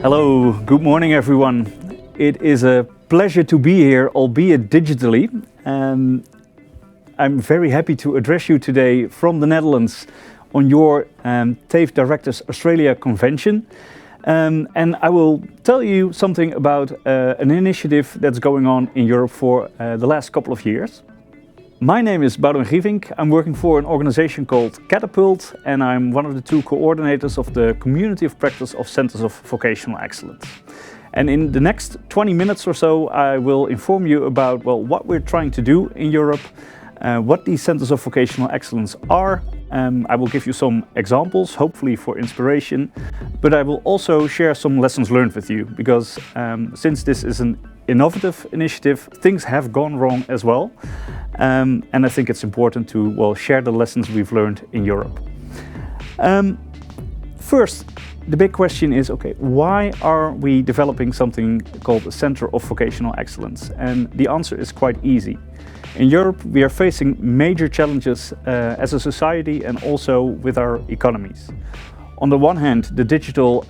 Hello, good morning everyone. It is a pleasure to be here, albeit digitally. I'm very happy to address you today from the Netherlands on your TAFE Directors Australia Convention. And I will tell you something about an initiative that's going on in Europe for the last couple of years. My name is Boudewijn Grievink. I'm working for an organization called Catapult, and I'm one of the two coordinators of the Community of Practice of Centers of Vocational Excellence. And in the next 20 minutes or so, I will inform you about what we're trying to do in Europe, what these Centers of Vocational Excellence are. I will give you some examples, hopefully for inspiration, but I will also share some lessons learned with you, because since this is an innovative initiative, things have gone wrong as well. And I think it's important to share the lessons we've learned in Europe. First, the big question is, why are we developing something called a Center of Vocational Excellence? And the answer is quite easy. In Europe, we are facing major challenges as a society and also with our economies. On the one hand, the digital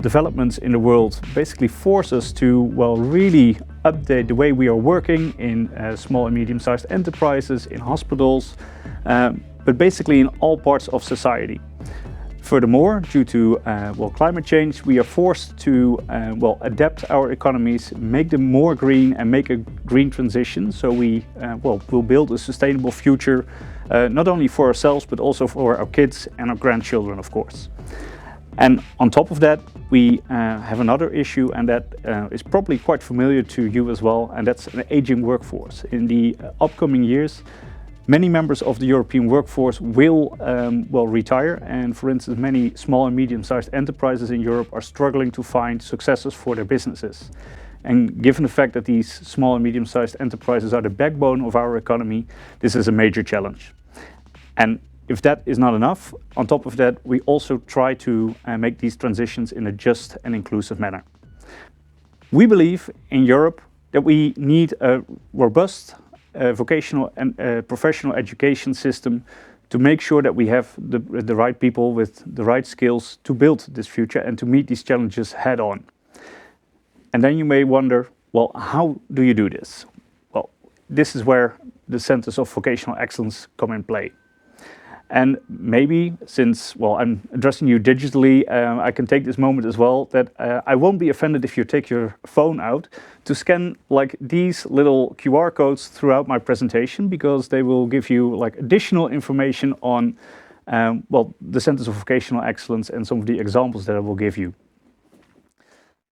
developments in the world basically force us to really update the way we are working in small and medium-sized enterprises, in hospitals, but basically in all parts of society. Furthermore, due to climate change, we are forced to adapt our economies, make them more green and make a green transition. So we will build a sustainable future, not only for ourselves, but also for our kids and our grandchildren, of course. And on top of that, we have another issue, and that is probably quite familiar to you as well, and that's an aging workforce. In the upcoming years, many members of the European workforce will retire, and for instance, many small and medium-sized enterprises in Europe are struggling to find successors for their businesses. And given the fact that these small and medium-sized enterprises are the backbone of our economy, this is a major challenge. And if that is not enough, on top of that, we also try to make these transitions in a just and inclusive manner. We believe in Europe that we need a robust vocational and professional education system to make sure that we have the right people with the right skills to build this future and to meet these challenges head on. And then you may wonder, how do you do this? Well, this is where the Centers of Vocational Excellence come in play. And maybe, since I'm addressing you digitally, I can take this moment as well that I won't be offended if you take your phone out to scan these little QR codes throughout my presentation, because they will give you additional information on the Centers of Vocational Excellence and some of the examples that I will give you.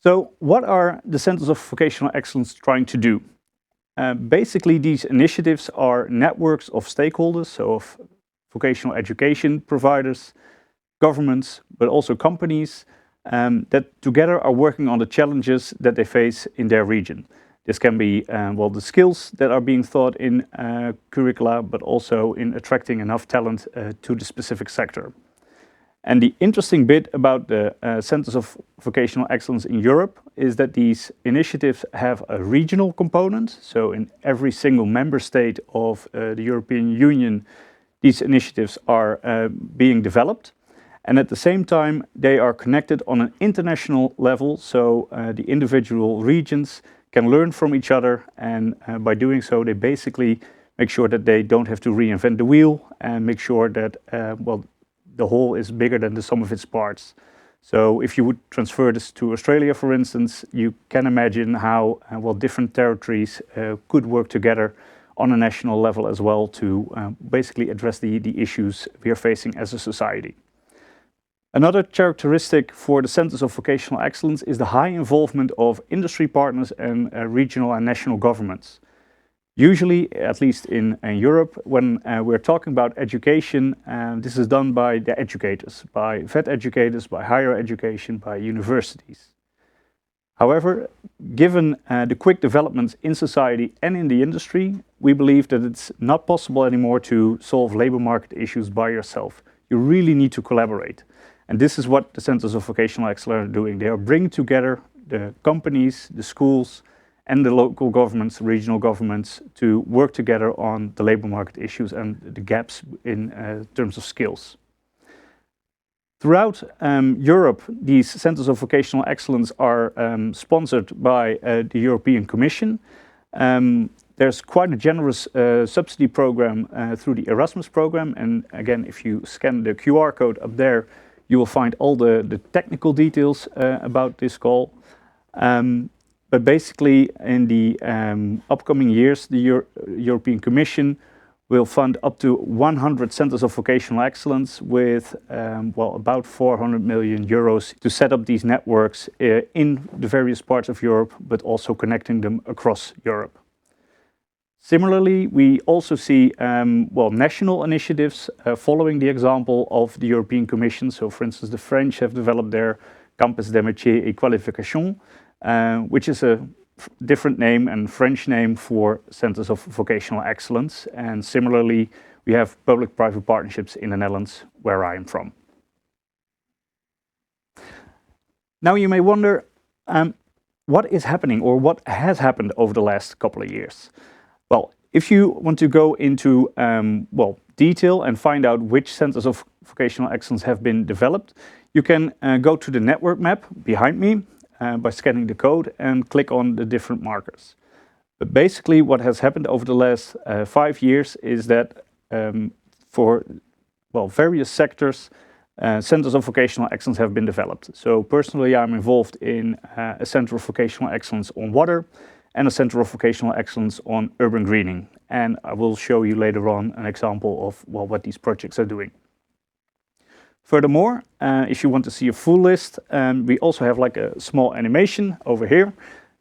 So what are the Centers of Vocational Excellence trying to do? Basically, these initiatives are networks of stakeholders, so of vocational education providers, governments, but also companies that together are working on the challenges that they face in their region. This can be the skills that are being taught in curricula, but also in attracting enough talent to the specific sector. And the interesting bit about the Centers of Vocational Excellence in Europe is that these initiatives have a regional component. So in every single member state of the European Union, these initiatives are being developed, and at the same time they are connected on an international level, so the individual regions can learn from each other, and by doing so they basically make sure that they don't have to reinvent the wheel and make sure that the whole is bigger than the sum of its parts. So if you would transfer this to Australia, for instance, you can imagine how different territories could work together on a national level as well to basically address the issues we are facing as a society. Another characteristic for the Centers of Vocational Excellence is the high involvement of industry partners and regional and national governments. Usually, at least in Europe, when we're talking about education, this is done by the educators, by vet educators, by higher education, by universities. However, given the quick developments in society and in the industry, we believe that it's not possible anymore to solve labor market issues by yourself. You really need to collaborate. And this is what the Centers of Vocational Excellence are doing. They are bringing together the companies, the schools, and the local governments, regional governments, to work together on the labor market issues and the gaps in terms of skills. Throughout Europe, these centers of vocational excellence are sponsored by the European Commission. There's quite a generous subsidy program through the Erasmus program, and again, if you scan the QR code up there, you will find all the technical details about this call. But basically, in the upcoming years, the European Commission will fund up to 100 centers of vocational excellence with about 400 million euros to set up these networks in the various parts of Europe, but also connecting them across Europe. Similarly, we also see national initiatives following the example of the European Commission. So, for instance, the French have developed their Campus des Métiers et Qualifications, which is a different name and French name for centers of vocational excellence. And similarly, we have public-private partnerships in the Netherlands, where I am from. Now you may wonder, what is happening or what has happened over the last couple of years? Well, if you want to go into detail and find out which centers of vocational excellence have been developed, you can go to the network map behind me by scanning the code and click on the different markers. But basically what has happened over the last 5 years is that for various sectors, centers of vocational excellence have been developed. So personally, I'm involved in a center of vocational excellence on water and a center of vocational excellence on urban greening. And I will show you later on an example of what these projects are doing. Furthermore, if you want to see a full list, we also have like a small animation over here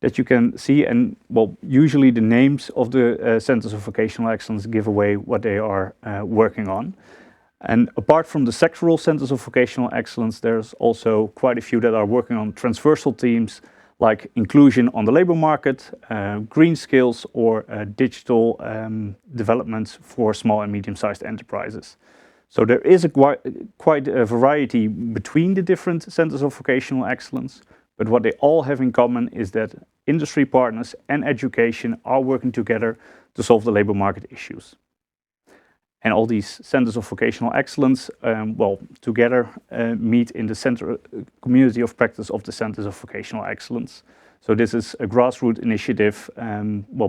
that you can see, and usually the names of the centers of vocational excellence give away what they are working on. And apart from the sectoral centers of vocational excellence, there's also quite a few that are working on transversal themes like inclusion on the labor market, green skills, or digital developments for small and medium-sized enterprises. So there is quite a variety between the different centers of vocational excellence, but what they all have in common is that industry partners and education are working together to solve the labor market issues. And all these centers of vocational excellence, together meet in the community of practice of the centers of vocational excellence. So this is a grassroots initiative,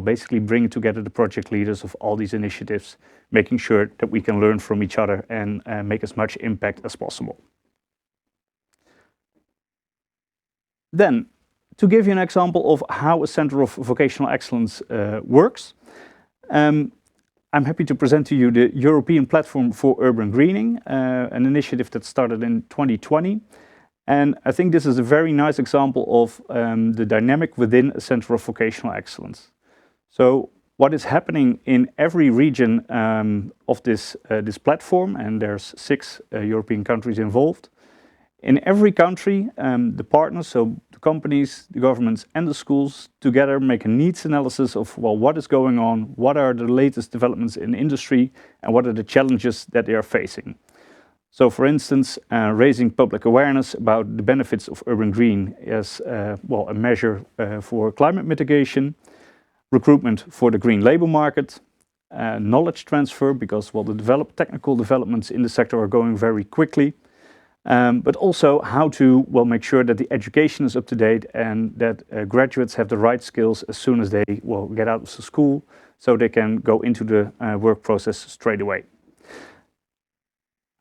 basically bringing together the project leaders of all these initiatives, making sure that we can learn from each other and make as much impact as possible. Then, to give you an example of how a center of vocational excellence works, I'm happy to present to you the European Platform for Urban Greening, an initiative that started in 2020. And I think this is a very nice example of the dynamic within a center of vocational excellence. So what is happening in every region of this platform, and there's 6 European countries involved. In every country, the partners, so the companies, the governments and the schools together make a needs analysis of what is going on, what are the latest developments in industry, and what are the challenges that they are facing. So for instance, raising public awareness about the benefits of urban green as a measure for climate mitigation, recruitment for the green labor market, knowledge transfer because the technical developments in the sector are going very quickly, but also how to make sure that the education is up to date and that graduates have the right skills as soon as they get out of the school, so they can go into the work process straight away.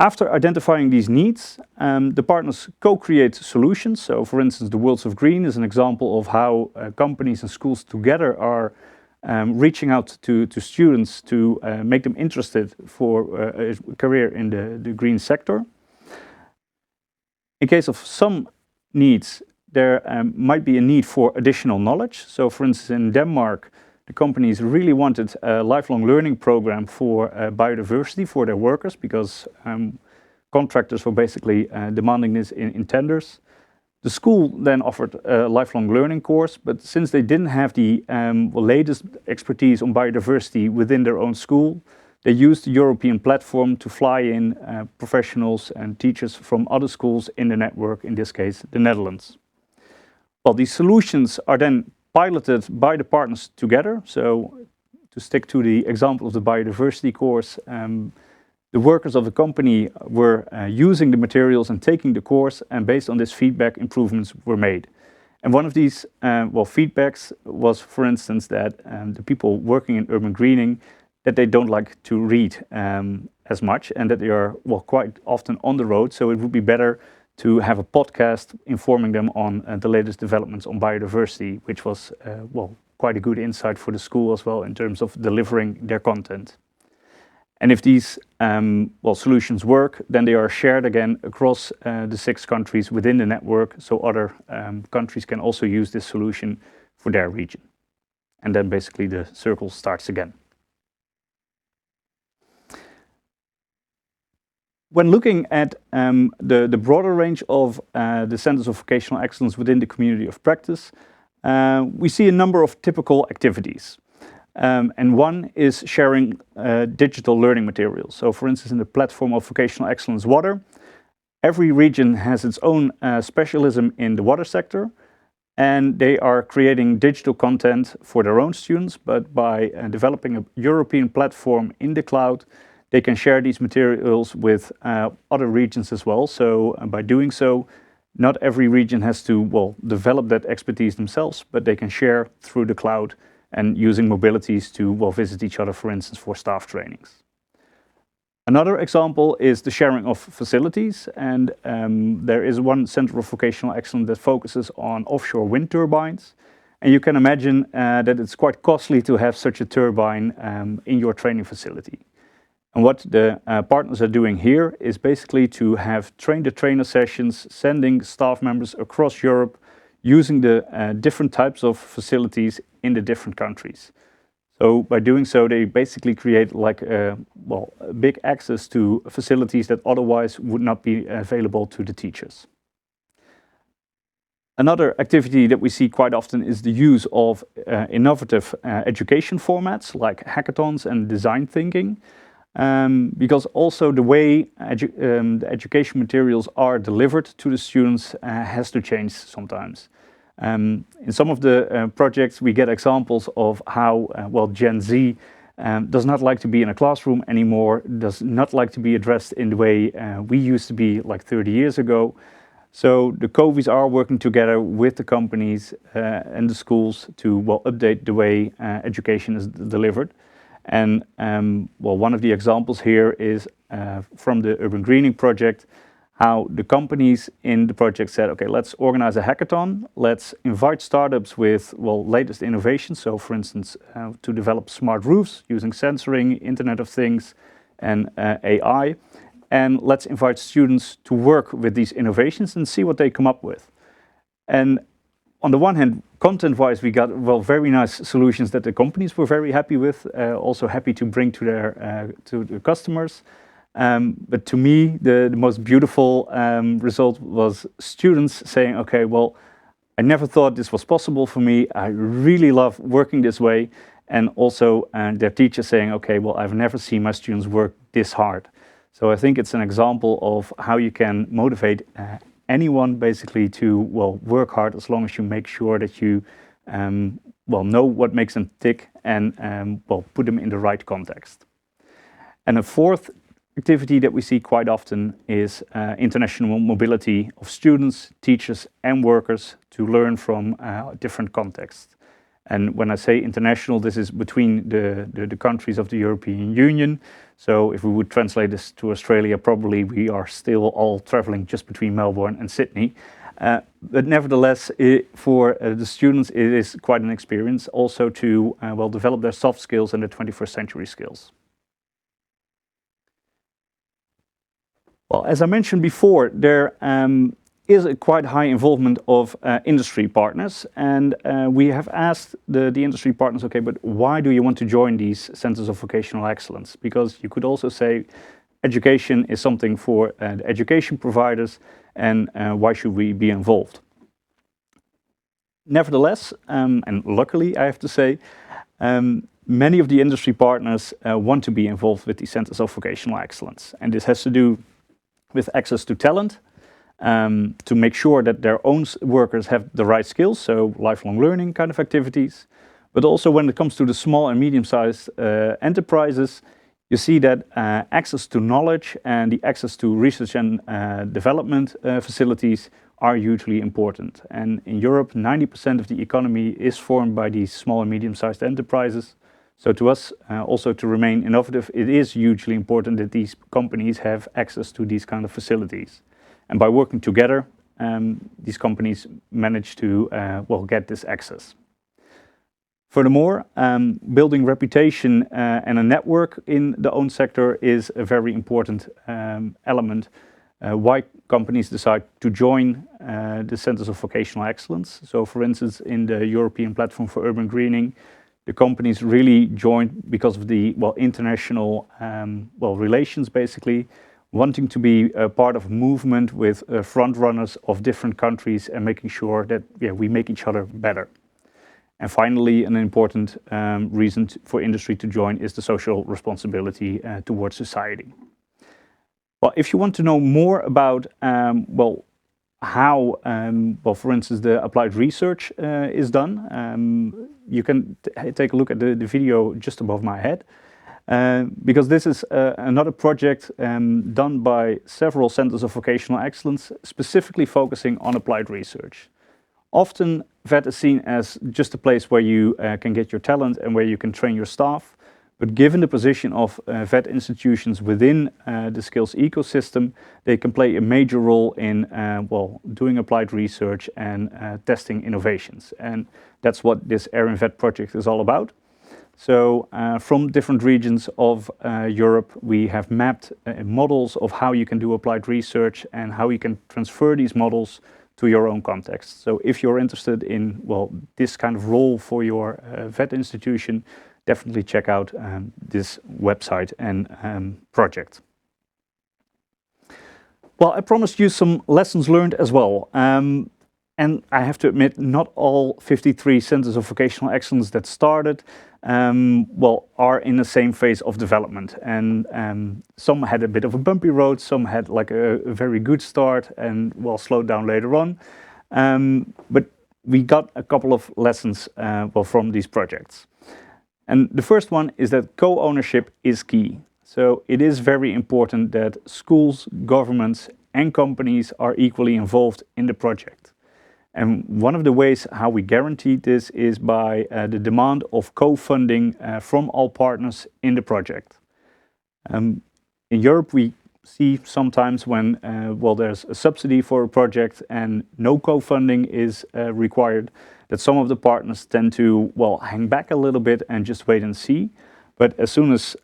After identifying these needs, the partners co-create solutions. So for instance, the Worlds of Green is an example of how companies and schools together are reaching out to students to make them interested for a career in the green sector. In case of some needs, there might be a need for additional knowledge. So for instance, in Denmark, the companies really wanted a lifelong learning program for biodiversity for their workers because contractors were basically demanding this in tenders. The school then offered a lifelong learning course, but since they didn't have the latest expertise on biodiversity within their own school, they used the European platform to fly in professionals and teachers from other schools in the network, in this case, the Netherlands. Well, these solutions are then piloted by the partners together. So to stick to the example of the biodiversity course, The workers of the company were using the materials and taking the course, and based on this feedback, improvements were made. And one of these feedbacks was, for instance, that the people working in urban greening, that they don't like to read as much, and that they are quite often on the road. So it would be better to have a podcast informing them on the latest developments on biodiversity, which was quite a good insight for the school as well in terms of delivering their content. And if these solutions work, then they are shared again across the 6 countries within the network, so other countries can also use this solution for their region. And then basically the circle starts again. When looking at the broader range of the Centers of Vocational Excellence within the community of practice, we see a number of typical activities. And one is sharing digital learning materials. So for instance, in the platform of Vocational Excellence Water, every region has its own specialism in the water sector, and they are creating digital content for their own students, but by developing a European platform in the cloud, they can share these materials with other regions as well. So by doing so, not every region has to develop that expertise themselves, but they can share through the cloud and using mobilities to visit each other, for instance, for staff trainings. Another example is the sharing of facilities, and there is one Center of Vocational Excellence that focuses on offshore wind turbines. And you can imagine that it's quite costly to have such a turbine in your training facility. And what the partners are doing here is basically to have train-the-trainer sessions, sending staff members across Europe using the different types of facilities in the different countries. So by doing so, they basically create like a big access to facilities that otherwise would not be available to the teachers. Another activity that we see quite often is the use of innovative education formats like hackathons and design thinking. Because also the way the education materials are delivered to the students has to change sometimes. In some of the projects we get examples of how Gen Z does not like to be in a classroom anymore, does not like to be addressed in the way we used to be like 30 years ago. So the COVIs are working together with the companies and the schools to update the way education is delivered. And one of the examples here is from the Urban Greening project, how the companies in the project said, okay, let's organize a hackathon, let's invite startups with latest innovations. So for instance, to develop smart roofs using sensoring, Internet of Things, and AI. And let's invite students to work with these innovations and see what they come up with. And on the one hand, content-wise, we got very nice solutions that the companies were very happy with, also happy to bring to their customers. But to me, the most beautiful result was students saying, okay, I never thought this was possible for me. I really love working this way. And also their teachers saying, okay, I've never seen my students work this hard. So I think it's an example of how you can motivate anyone basically to work hard, as long as you make sure that you know what makes them tick and put them in the right context. And a fourth activity that we see quite often is international mobility of students, teachers and workers to learn from different contexts. And when I say international, this is between the countries of the European Union. So if we would translate this to Australia, probably we are still all traveling just between Melbourne and Sydney. But nevertheless, for the students, it is quite an experience also to develop their soft skills and their 21st century skills. Well, as I mentioned before, there is a quite high involvement of industry partners, and we have asked the industry partners, okay, but why do you want to join these centers of vocational excellence? Because you could also say education is something for the education providers, and why should we be involved? Nevertheless, and luckily I have to say, many of the industry partners want to be involved with the centers of vocational excellence, and this has to do with access to talent, to make sure that their own workers have the right skills, so lifelong learning kind of activities. But also when it comes to the small and medium-sized enterprises, you see that access to knowledge and the access to research and development facilities are hugely important. And in Europe, 90% of the economy is formed by these small and medium-sized enterprises. So to us, also to remain innovative, it is hugely important that these companies have access to these kind of facilities. And by working together, these companies manage to get this access. Furthermore, building reputation and a network in the own sector is a very important element why companies decide to join the Centers of Vocational Excellence. So for instance, in the European Platform for Urban Greening, the companies really joined because of the international relations, basically, wanting to be a part of a movement with front runners of different countries and making sure that we make each other better. And finally, an important reason for industry to join is the social responsibility towards society. Well, if you want to know more about how, for instance, the applied research is done, you can take a look at the video just above my head, because this is another project done by several centers of vocational excellence, specifically focusing on applied research. Often, VET is seen as just a place where you can get your talent and where you can train your staff. But given the position of VET institutions within the skills ecosystem, they can play a major role in doing applied research and testing innovations. And that's what this AIR-in-VET project is all about. So from different regions of Europe, we have mapped models of how you can do applied research and how you can transfer these models to your own context. So if you're interested in this kind of role for your VET institution, definitely check out this website and project. Well, I promised you some lessons learned as well. And I have to admit, not all 53 centers of vocational excellence that started are in the same phase of development. And some had a bit of a bumpy road, some had like a very good start and slowed down later on. But we got a couple of lessons from these projects. And the first one is that co-ownership is key. So it is very important that schools, governments and companies are equally involved in the project. And one of the ways how we guarantee this is by the demand of co-funding from all partners in the project. In Europe, we see sometimes when there's a subsidy for a project and no co-funding is required, that some of the partners tend to hang back a little bit and just wait and see. But as soon as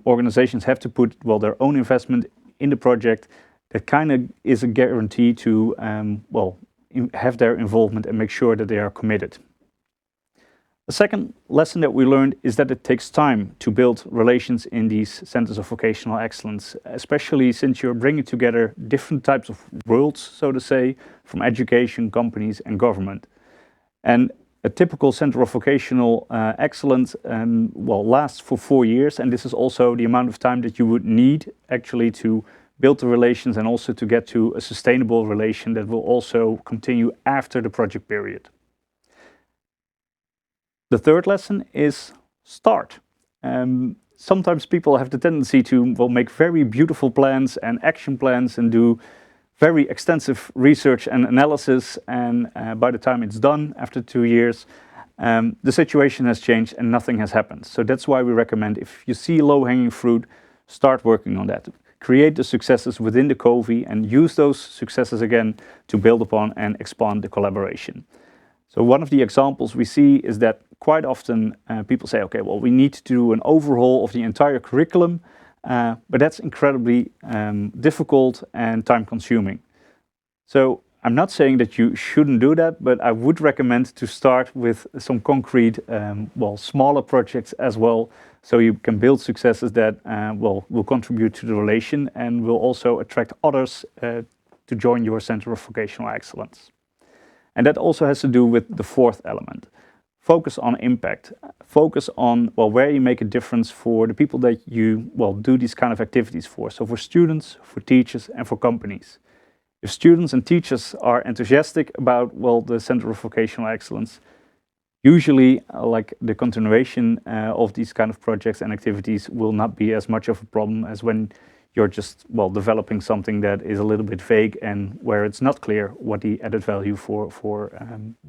organizations have to put their own investment in the project, that kind of is a guarantee to have their involvement and make sure that they are committed. The second lesson that we learned is that it takes time to build relations in these centers of vocational excellence, especially since you're bringing together different types of worlds, so to say, from education, companies and government. And a typical center of vocational excellence lasts for 4 years, and this is also the amount of time that you would need actually to build the relations and also to get to a sustainable relation that will also continue after the project period. The third lesson is start. Sometimes people have the tendency to make very beautiful plans and action plans and do very extensive research and analysis, and by the time it's done, after 2 years, the situation has changed and nothing has happened. So that's why we recommend, if you see low-hanging fruit, start working on that. Create the successes within the COVI and use those successes again to build upon and expand the collaboration. So one of the examples we see is that quite often people say, okay, we need to do an overhaul of the entire curriculum, but that's incredibly difficult and time-consuming. So I'm not saying that you shouldn't do that, but I would recommend to start with some concrete, smaller projects as well, so you can build successes that will contribute to the relation and will also attract others to join your Center of Vocational Excellence. And that also has to do with the fourth element. Focus on impact. Focus on where you make a difference for the people that you do these kind of activities for. So for students, for teachers and for companies. If students and teachers are enthusiastic about the Center of Vocational Excellence, Usually, like the continuation of these kind of projects and activities will not be as much of a problem as when you're just, well, developing something that is a little bit vague and where it's not clear what the added value for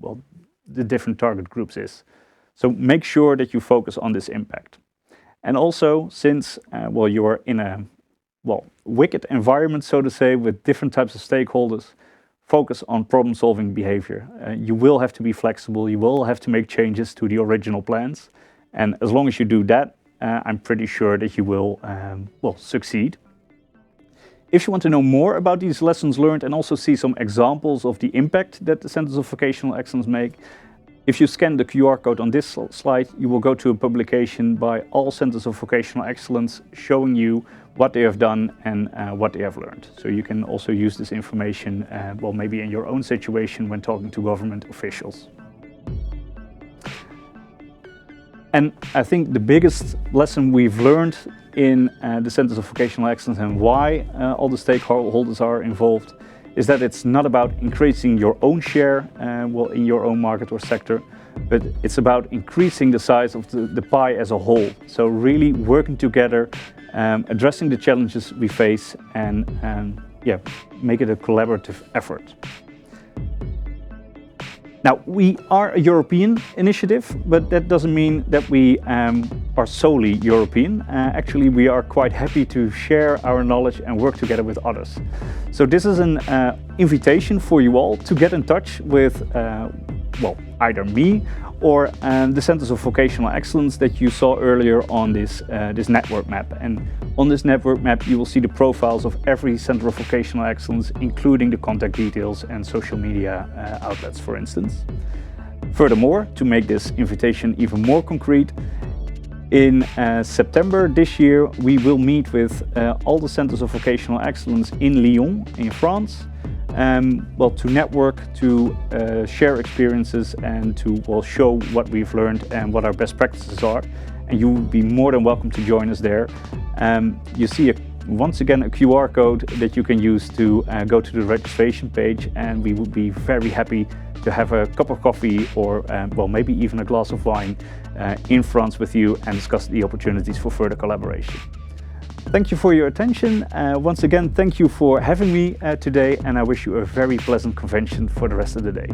well, the different target groups is. So make sure that you focus on this impact. And also, since well, you're in a wicked environment, so to say, with different types of stakeholders, focus on problem-solving behavior. You will have to be flexible. You will have to make changes to the original plans, and as long as you do that, I'm pretty sure that you will succeed. If you want to know more about these lessons learned and also see some examples of the impact that the Centers of Vocational Excellence make, if you scan the QR code on this slide, you will go to a publication by all Centers of Vocational Excellence showing you what they have done and what they have learned. So you can also use this information, well, maybe in your own situation when talking to government officials. And I think the biggest lesson we've learned in the Centers of Vocational Excellence and why all the stakeholders are involved is that it's not about increasing your own share in your own market or sector, but it's about increasing the size of the pie as a whole. So really working together, addressing the challenges we face, and make it a collaborative effort. Now, we are a European initiative, but that doesn't mean that we are solely European. Actually, we are quite happy to share our knowledge and work together with others. So this is an invitation for you all to get in touch with either me or the Centers of Vocational Excellence that you saw earlier on this network map. And on this network map, you will see the profiles of every Center of Vocational Excellence, including the contact details and social media outlets, for instance. Furthermore, to make this invitation even more concrete, in September this year, we will meet with all the Centers of Vocational Excellence in Lyon, in France, to network, to share experiences, and to show what we've learned and what our best practices are. And you will be more than welcome to join us there. You see once again a QR code that you can use to go to the registration page, and we would be very happy to have a cup of coffee or maybe even a glass of wine in France with you and discuss the opportunities for further collaboration. Thank you for your attention. Once again, thank you for having me today, and I wish you a very pleasant convention for the rest of the day.